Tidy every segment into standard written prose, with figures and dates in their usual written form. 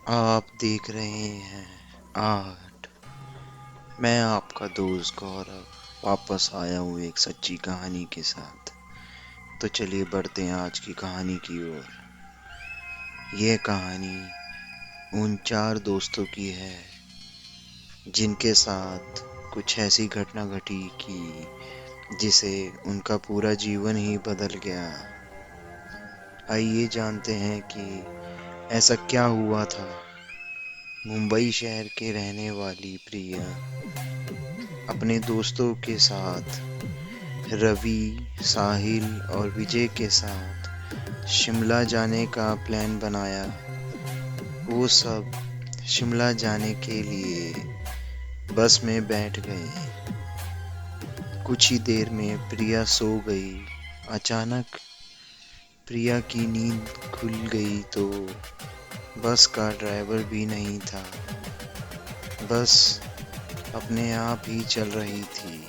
आप देख रहे हैं आर्ट। मैं आपका दोस्त गौरव वापस आया हूँ एक सच्ची कहानी के साथ। तो चलिए बढ़ते हैं आज की कहानी की ओर। यह कहानी उन चार दोस्तों की है जिनके साथ कुछ ऐसी घटना घटी कि जिसे उनका पूरा जीवन ही बदल गया। आइए जानते हैं कि ऐसा क्या हुआ था। मुंबई शहर के रहने वाली प्रिया अपने दोस्तों के साथ रवि, साहिल और विजय के साथ शिमला जाने का प्लान बनाया। वो सब शिमला जाने के लिए बस में बैठ गए। कुछ ही देर में प्रिया सो गई। अचानक प्रिया की नींद खुल गई तो बस का ड्राइवर भी नहीं था। बस अपने आप ही चल रही थी।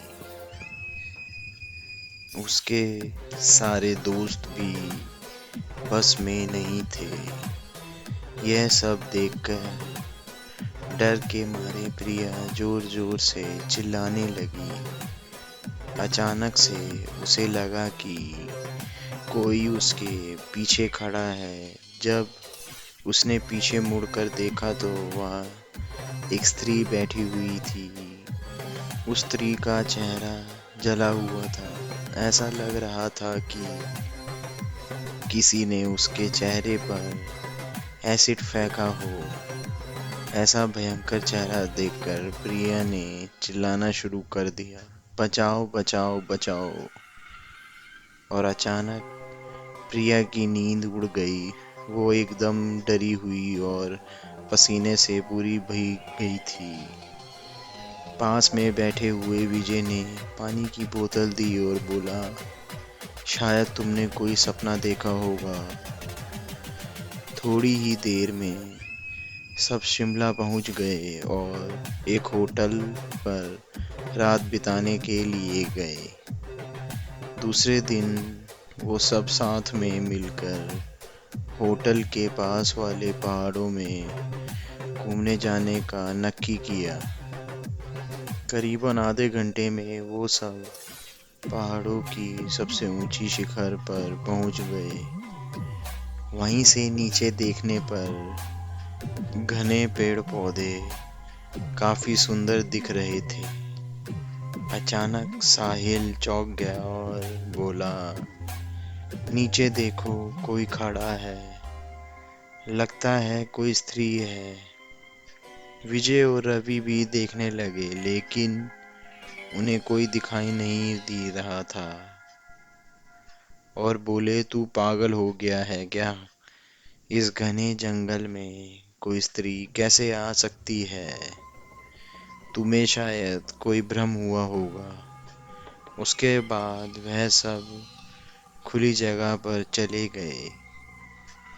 उसके सारे दोस्त भी बस में नहीं थे। यह सब देखकर डर के मारे प्रिया जोर जोर से चिल्लाने लगी। अचानक से उसे लगा कि कोई उसके पीछे खड़ा है। जब उसने पीछे मुड़कर देखा तो वह एक स्त्री बैठी हुई थी। उस स्त्री का चेहरा जला हुआ था। ऐसा लग रहा था कि किसी ने उसके चेहरे पर एसिड फेंका हो। ऐसा भयंकर चेहरा देखकर प्रिया ने चिल्लाना शुरू कर दिया, बचाओ बचाओ बचाओ। और अचानक प्रिया की नींद उड़ गई। वो एकदम डरी हुई और पसीने से पूरी भीग गई थी। पास में बैठे हुए विजय ने पानी की बोतल दी और बोला, शायद तुमने कोई सपना देखा होगा। थोड़ी ही देर में सब शिमला पहुंच गए और एक होटल पर रात बिताने के लिए गए। दूसरे दिन वो सब साथ में मिलकर होटल के पास वाले पहाड़ों में घूमने जाने का नक्की किया। करीबन आधे घंटे में वो सब पहाड़ों की सबसे ऊंची शिखर पर पहुंच गए। वहीं से नीचे देखने पर घने पेड़ पौधे काफी सुंदर दिख रहे थे। अचानक साहिल चौंक गया और बोला, नीचे देखो, कोई खड़ा है। लगता है कोई स्त्री है। विजय और रवि भी देखने लगे लेकिन उन्हें कोई दिखाई नहीं दे रहा था और बोले, तू पागल हो गया है क्या? इस घने जंगल में कोई स्त्री कैसे आ सकती है? तुम्हें शायद कोई भ्रम हुआ होगा। उसके बाद वह सब खुली जगह पर चले गए।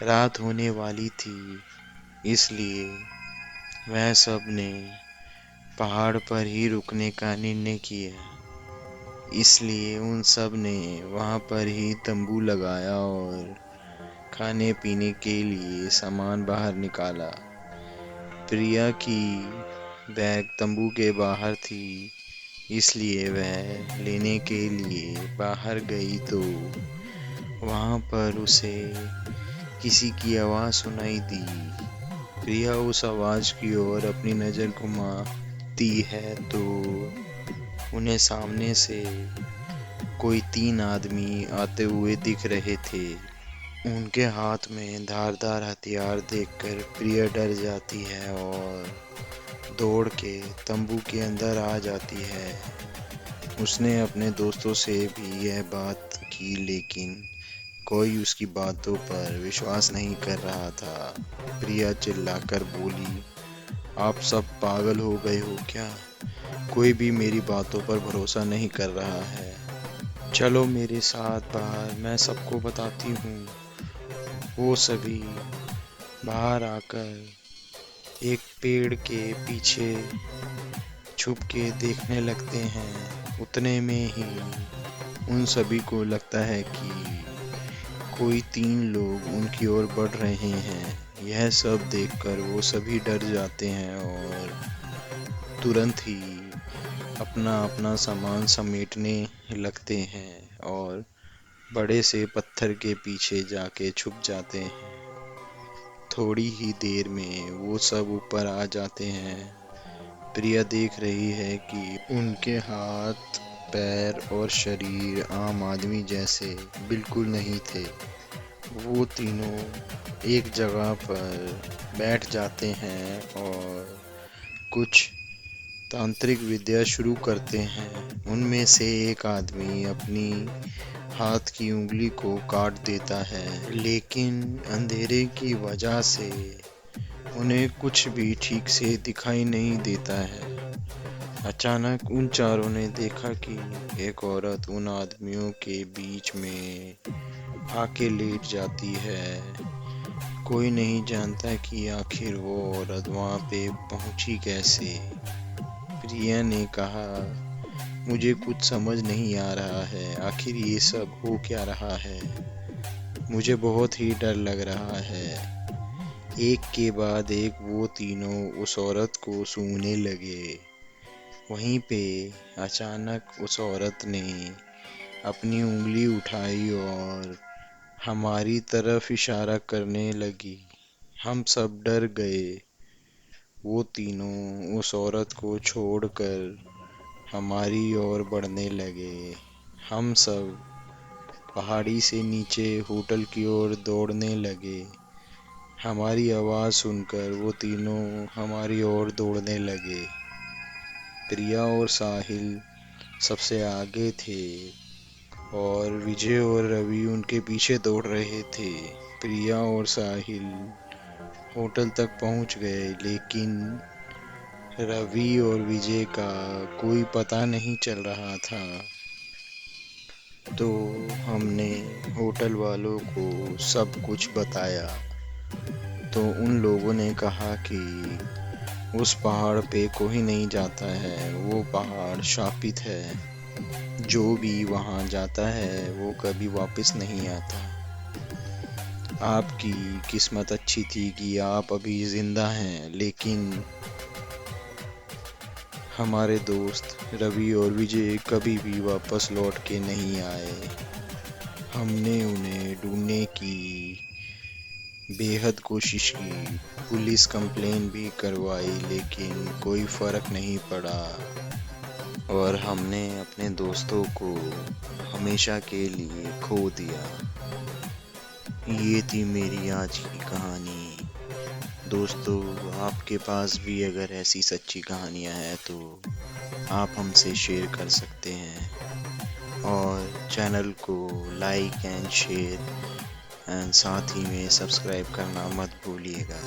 रात होने वाली थी इसलिए वह सब ने पहाड़ पर ही रुकने का निर्णय किया। इसलिए उन सब ने वहां पर ही तंबू लगाया और खाने पीने के लिए सामान बाहर निकाला। प्रिया की बैग तंबू के बाहर थी इसलिए वह लेने के लिए बाहर गई तो वहां पर उसे किसी की आवाज सुनाई दी। प्रिया उस आवाज की ओर अपनी नजर घुमाती है तो उन्हें सामने से कोई तीन आदमी आते हुए दिख रहे थे। उनके हाथ में धारदार हथियार देखकर प्रिया डर जाती है और दौड़ के तंबू के अंदर आ जाती है। उसने अपने दोस्तों से भी यह बात की लेकिन कोई उसकी बातों पर विश्वास नहीं कर रहा था। प्रिया चिल्लाकर बोली, आप सब पागल हो गए हो क्या? कोई भी मेरी बातों पर भरोसा नहीं कर रहा है। चलो मेरे साथ बाहर, मैं सबको बताती हूँ। वो सभी बाहर आकर एक पेड़ के पीछे छुप के देखने लगते हैं। उतने में ही उन सभी को लगता है कि कोई तीन लोग उनकी ओर बढ़ रहे हैं। यह सब देखकर वो सभी डर जाते हैं और तुरंत ही अपना अपना सामान समेटने लगते हैं और बड़े से पत्थर के पीछे जाके छुप जाते हैं। थोड़ी ही देर में वो सब ऊपर आ जाते हैं। प्रिया देख रही है कि उनके हाथ पैर और शरीर आम आदमी जैसे बिल्कुल नहीं थे। वो तीनों एक जगह पर बैठ जाते हैं और कुछ तांत्रिक विद्या शुरू करते हैं। उनमें से एक आदमी अपनी हाथ की उंगली को काट देता है, लेकिन अंधेरे की वजह से उन्हें कुछ भी ठीक से दिखाई नहीं देता है। अचानक उन चारों ने देखा कि एक औरत उन आदमियों के बीच में आके लेट जाती है। कोई नहीं जानता कि आखिर वो औरत वहां पे पहुंची कैसे। प्रिया ने कहा, मुझे कुछ समझ नहीं आ रहा है, आखिर ये सब हो क्या रहा है। मुझे बहुत ही डर लग रहा है। एक के बाद एक वो तीनों उस औरत को सूंघने लगे। वहीं पे अचानक उस औरत ने अपनी उंगली उठाई और हमारी तरफ इशारा करने लगी। हम सब डर गए। वो तीनों उस औरत को छोड़कर हमारी ओर बढ़ने लगे। हम सब पहाड़ी से नीचे होटल की ओर दौड़ने लगे। हमारी आवाज़ सुनकर वो तीनों हमारी ओर दौड़ने लगे। प्रिया और साहिल सबसे आगे थे और विजय और रवि उनके पीछे दौड़ रहे थे। प्रिया और साहिल होटल तक पहुंच गए, लेकिन रवि और विजय का कोई पता नहीं चल रहा था। तो हमने होटल वालों को सब कुछ बताया। तो उन लोगों ने कहा कि उस पहाड़ पे कोई नहीं जाता है, वो पहाड़ शापित है। जो भी वहां जाता है वो कभी वापस नहीं आता। आपकी किस्मत अच्छी थी कि आप अभी जिंदा हैं, लेकिन हमारे दोस्त रवि और विजय कभी भी वापस लौट के नहीं आए। हमने उन्हें ढूंढने की बेहद कोशिश की, पुलिस कंप्लेन भी करवाई, लेकिन कोई फर्क नहीं पड़ा और हमने अपने दोस्तों को हमेशा के लिए खो दिया। ये थी मेरी आज की कहानी। दोस्तों, आपके पास भी अगर ऐसी सच्ची कहानियाँ हैं तो आप हमसे शेयर कर सकते हैं और चैनल को लाइक एंड शेयर एंड साथ ही में सब्सक्राइब करना मत भूलिएगा।